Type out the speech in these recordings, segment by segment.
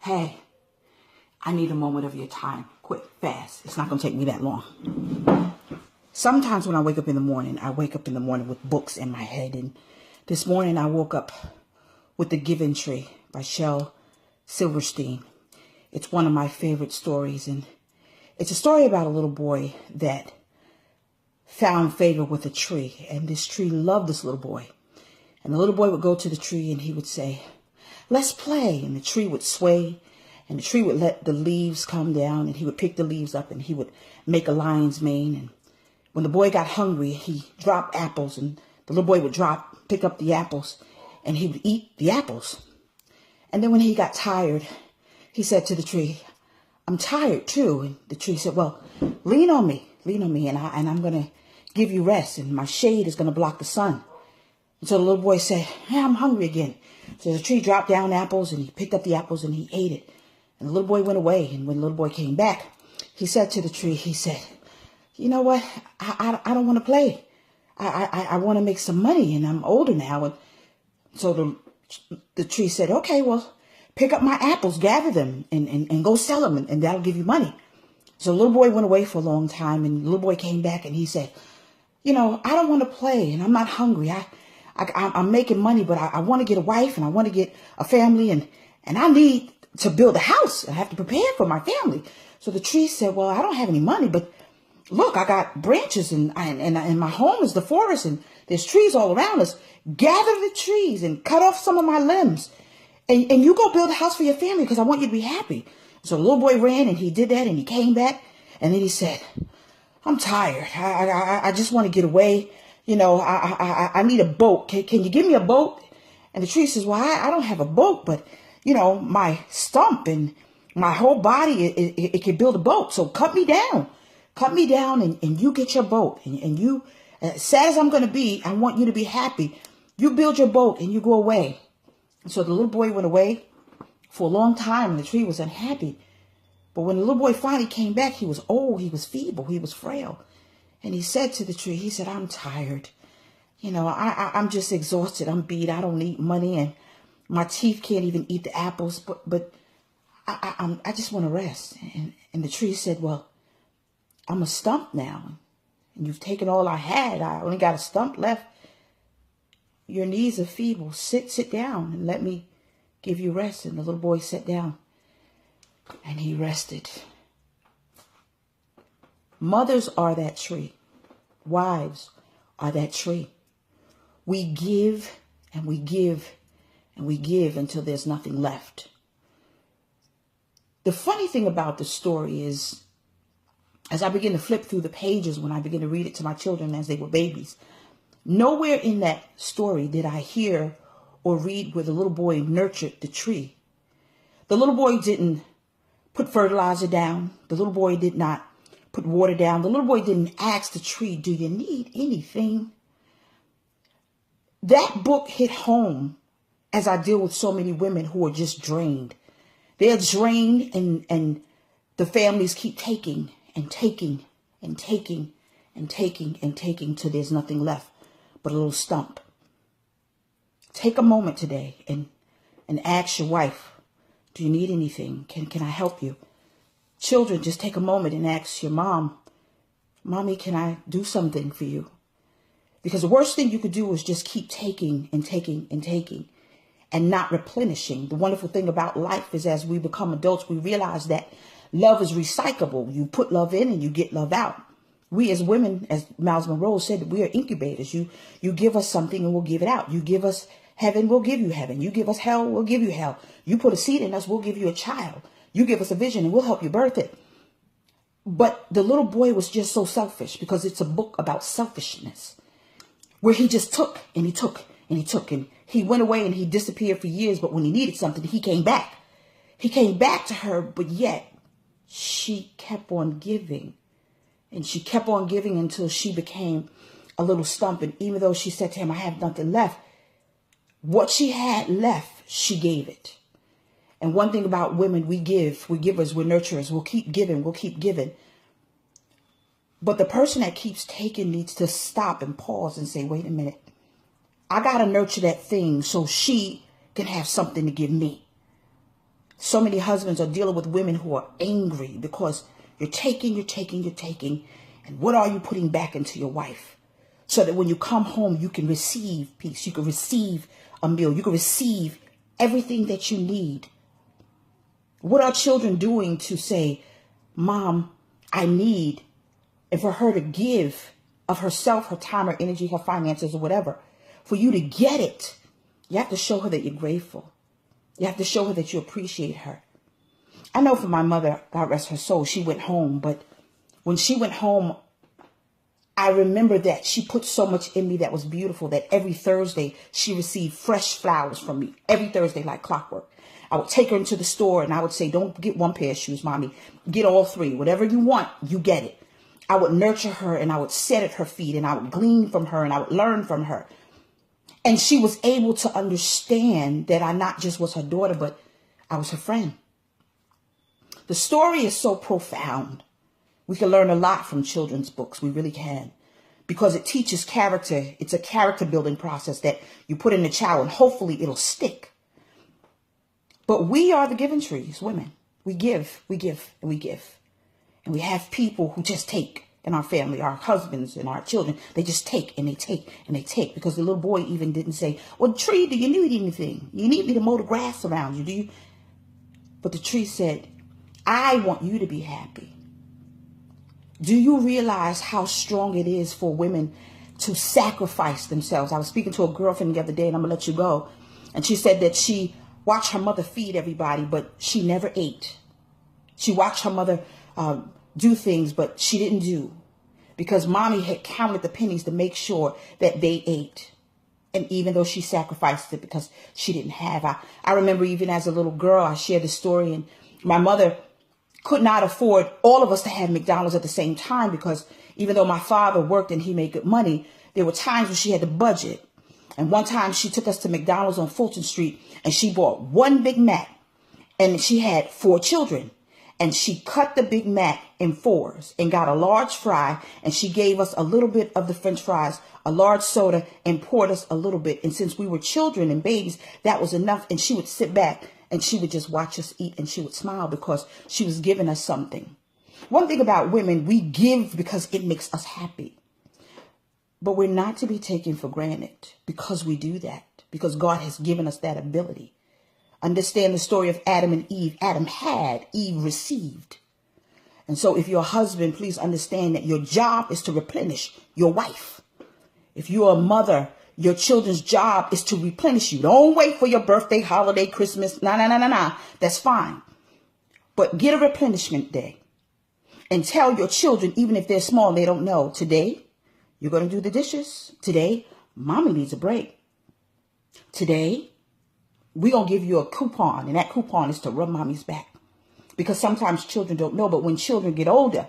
Hey, I need a moment of your time. Quick, fast. It's not going to take me that long. Sometimes when I wake up in the morning, with books in my head. And this morning I woke up with The Giving Tree by Shel Silverstein. It's one of my favorite stories. And it's a story about a little boy that found favor with a tree. And this tree loved this little boy. And the little boy would go to the tree and he would say, "Let's play." And the tree would sway. And the tree would let the leaves come down. And he would pick the leaves up and he would make a lion's mane. And when the boy got hungry, he dropped apples. And the little boy would pick up the apples. And he would eat the apples. And then when he got tired, he said to the tree, "I'm tired too." And the tree said, "Well, lean on me, and I'm going to give you rest. And my shade is going to block the sun." And so the little boy said, "Yeah, I'm hungry again." So the tree dropped down apples and he picked up the apples and he ate it. And the little boy went away. And when the little boy came back, he said to the tree, he said, "You know what? I don't want to play. I want to make some money and I'm older now." And so the tree said, "Okay, well, pick up my apples, gather them and go sell them and that'll give you money." So the little boy went away for a long time and the little boy came back and he said, "You know, I don't want to play and I'm not hungry. I'm making money, but I want to get a wife and I want to get a family and I need to build a house. I have to prepare for my family." So the tree said, "Well, I don't have any money, but look, I got branches and my home is the forest and there's trees all around us. Gather the trees and cut off some of my limbs and you go build a house for your family because I want you to be happy." So the little boy ran and he did that and he came back and then he said, "I'm tired. I just want to get away. You know, I need a boat. Can you give me a boat?" And the tree says, "Well, I don't have a boat, but, you know, my stump and my whole body, it can build a boat. So cut me down and you get your boat. And you, as sad as I'm going to be, I want you to be happy. You build your boat and you go away." And so the little boy went away for a long time and the tree was unhappy. But when the little boy finally came back, he was old, he was feeble, he was frail. And he said to the tree, he said, "I'm tired. You know, I'm just exhausted. I'm beat. I don't need money and my teeth can't even eat the apples. But I just want to rest." And the tree said, "Well, I'm a stump now. And you've taken all I had. I only got a stump left. Your knees are feeble. Sit down and let me give you rest." And the little boy sat down and he rested. Mothers are that tree. Wives are that tree. We give and we give and we give until there's nothing left. The funny thing about the story is, as I begin to flip through the pages, when I begin to read it to my children as they were babies, nowhere in that story did I hear or read where the little boy nurtured the tree. The little boy didn't put fertilizer down. The little boy did not put water down. The little boy didn't ask the tree, "Do you need anything?" That book hit home as I deal with so many women who are just drained. They're drained and the families keep taking and taking and taking and taking and taking till there's nothing left but a little stump. Take a moment today and ask your wife, "Do you need anything? Can I help you?" Children, just take a moment and ask your mom, "Mommy, can I do something for you?" Because the worst thing you could do is just keep taking and taking and taking and not replenishing. The wonderful thing about life is as we become adults, we realize that love is recyclable. You put love in and you get love out. We as women, as Miles Monroe said, we are incubators. You give us something and we'll give it out. You give us heaven, we'll give you heaven. You give us hell, we'll give you hell. You put a seed in us, we'll give you a child. You give us a vision and we'll help you birth it. But the little boy was just so selfish because it's a book about selfishness where he just took and he took and he took and he went away and he disappeared for years. But when he needed something, he came back. He came back to her, but yet she kept on giving and she kept on giving until she became a little stump. And even though she said to him, "I have nothing left," what she had left, she gave it. And one thing about women, we're givers, we're nurturers. We'll keep giving, we'll keep giving. But the person that keeps taking needs to stop and pause and say, "Wait a minute. I got to nurture that thing so she can have something to give me." So many husbands are dealing with women who are angry because you're taking. And what are you putting back into your wife? So that when you come home, you can receive peace. You can receive a meal. You can receive everything that you need. What are children doing to say, Mom, I need, and for her to give of herself, her time, her energy, her finances, or whatever, for you to get it, you have to show her that you're grateful. You have to show her that you appreciate her. I know for my mother, God rest her soul, she went home, but when she went home, I remember that she put so much in me that was beautiful, that every Thursday she received fresh flowers from me. Every Thursday, like clockwork. I would take her into the store and I would say, don't get one pair of shoes, Mommy. Get all three. Whatever you want, you get it. I would nurture her and I would sit at her feet and I would glean from her and I would learn from her. And she was able to understand that I not just was her daughter, but I was her friend. The story is so profound. We can learn a lot from children's books. We really can. Because it teaches character. It's a character building process that you put in a child and hopefully it'll stick. But we are the giving trees, women. We give, and we give. And we have people who just take in our family, our husbands and our children. They just take and they take and they take. Because the little boy even didn't say, well, tree, do you need anything? You need me to mow the grass around you, do you? But the tree said, I want you to be happy. Do you realize how strong it is for women to sacrifice themselves? I was speaking to a girlfriend the other day, and I'm going to let you go. And she said that she watched her mother feed everybody, but she never ate. She watched her mother do things, but she didn't do. Because Mommy had counted the pennies to make sure that they ate. And even though she sacrificed it because she didn't have. I remember even as a little girl, I shared the story, and my mother could not afford all of us to have McDonald's at the same time, because even though my father worked and he made good money, there were times when she had to budget. And one time she took us to McDonald's on Fulton Street and she bought one Big Mac, and she had 4 children, and she cut the Big Mac in 4s and got a large fry, and she gave us a little bit of the French fries, a large soda, and poured us a little bit. And since we were children and babies, that was enough. And she would sit back and she would just watch us eat, and she would smile because she was giving us something. One thing about women, we give because it makes us happy. But we're not to be taken for granted because we do that, because God has given us that ability. Understand the story of Adam and Eve. Adam had, Eve received. And so if you're a husband, please understand that your job is to replenish your wife. If you're a mother, your children's job is to replenish you. Don't wait for your birthday, holiday, Christmas. No. That's fine. But get a replenishment day and tell your children, even if they're small, they don't know, today you're going to do the dishes. Today, Mommy needs a break. Today, we're going to give you a coupon, and that coupon is to rub Mommy's back. Because sometimes children don't know, but when children get older,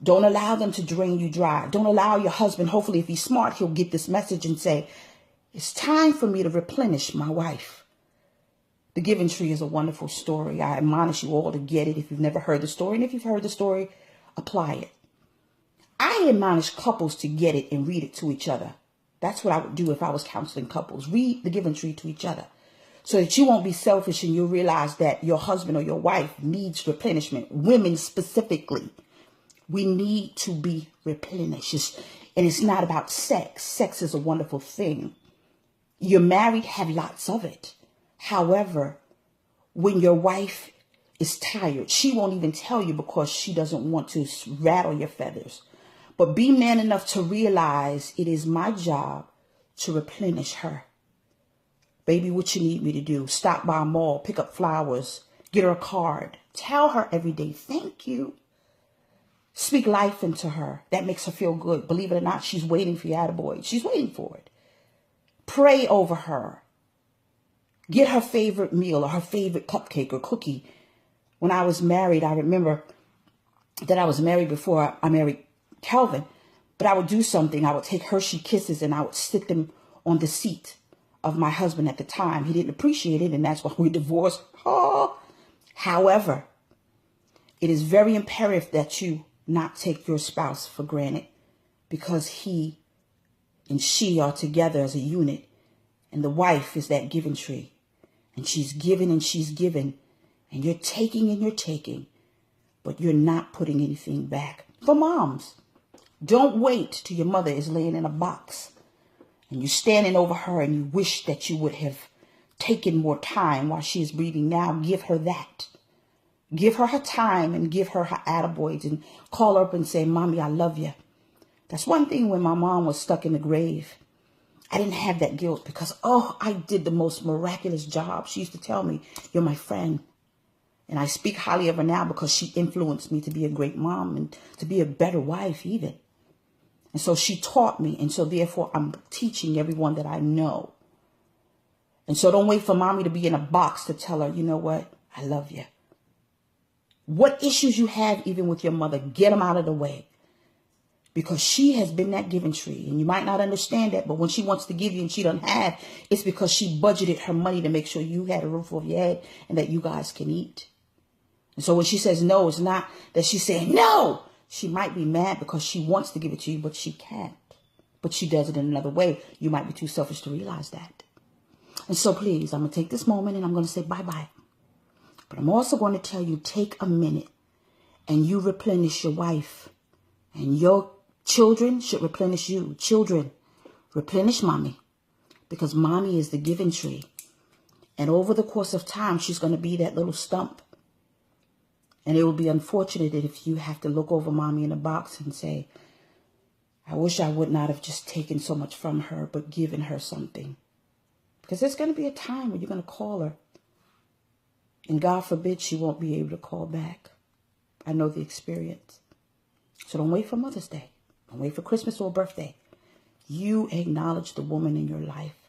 don't allow them to drain you dry. Don't allow your husband, hopefully if he's smart, he'll get this message and say, it's time for me to replenish my wife. The Giving Tree is a wonderful story. I admonish you all to get it if you've never heard the story. And if you've heard the story, apply it. I admonish couples to get it and read it to each other. That's what I would do if I was counseling couples. Read The Giving Tree to each other, so that you won't be selfish and you'll realize that your husband or your wife needs replenishment. Women specifically, we need to be replenished. And it's not about sex. Sex is a wonderful thing. You're married, have lots of it. However, when your wife is tired, she won't even tell you because she doesn't want to rattle your feathers. But be man enough to realize it is my job to replenish her. Baby, what you need me to do? Stop by a mall, pick up flowers, get her a card. Tell her every day, thank you. Speak life into her. That makes her feel good. Believe it or not, she's waiting for you, attaboy. She's waiting for it. Pray over her. Get her favorite meal or her favorite cupcake or cookie. When I was married, I remember that I was married before I married Calvin. But I would do something. I would take Hershey Kisses and I would stick them on the seat of my husband at the time. He didn't appreciate it, and that's why we divorced. Oh. However, it is very imperative that you not take your spouse for granted, because he and she are together as a unit, and the wife is that giving tree, and she's given and she's given, And you're taking and you're taking, but you're not putting anything back. For moms, don't wait till your mother is laying in a box and you're standing over her and you wish that you would have taken more time while she is breathing. Now give her that. Give her time and give her attaboys and call her up and say, Mommy, I love you. That's one thing when my mom was stuck in the grave. I didn't have that guilt because, I did the most miraculous job. She used to tell me, you're my friend. And I speak highly of her now because she influenced me to be a great mom and to be a better wife even. And so she taught me. And so therefore I'm teaching everyone that I know. And so don't wait for mommy to be in a box to tell her, you know what? I love you. What issues you have even with your mother, get them out of the way. Because she has been that giving tree. And you might not understand that, but when she wants to give you and she doesn't have, it's because she budgeted her money to make sure you had a roof over your head and that you guys can eat. And so when she says no, it's not that she's saying no. She might be mad because she wants to give it to you, but she can't. But she does it in another way. You might be too selfish to realize that. And so please, I'm going to take this moment and I'm going to say bye-bye. But I'm also going to tell you, take a minute and you replenish your wife. And your children should replenish you. Children, replenish mommy. Because mommy is the giving tree. And over the course of time, she's going to be that little stump. And it will be unfortunate if you have to look over mommy in a box and say, I wish I would not have just taken so much from her, but given her something. Because there's going to be a time when you're going to call her. And God forbid she won't be able to call back. I know the experience. So don't wait for Mother's Day. Don't wait for Christmas or birthday. You acknowledge the woman in your life.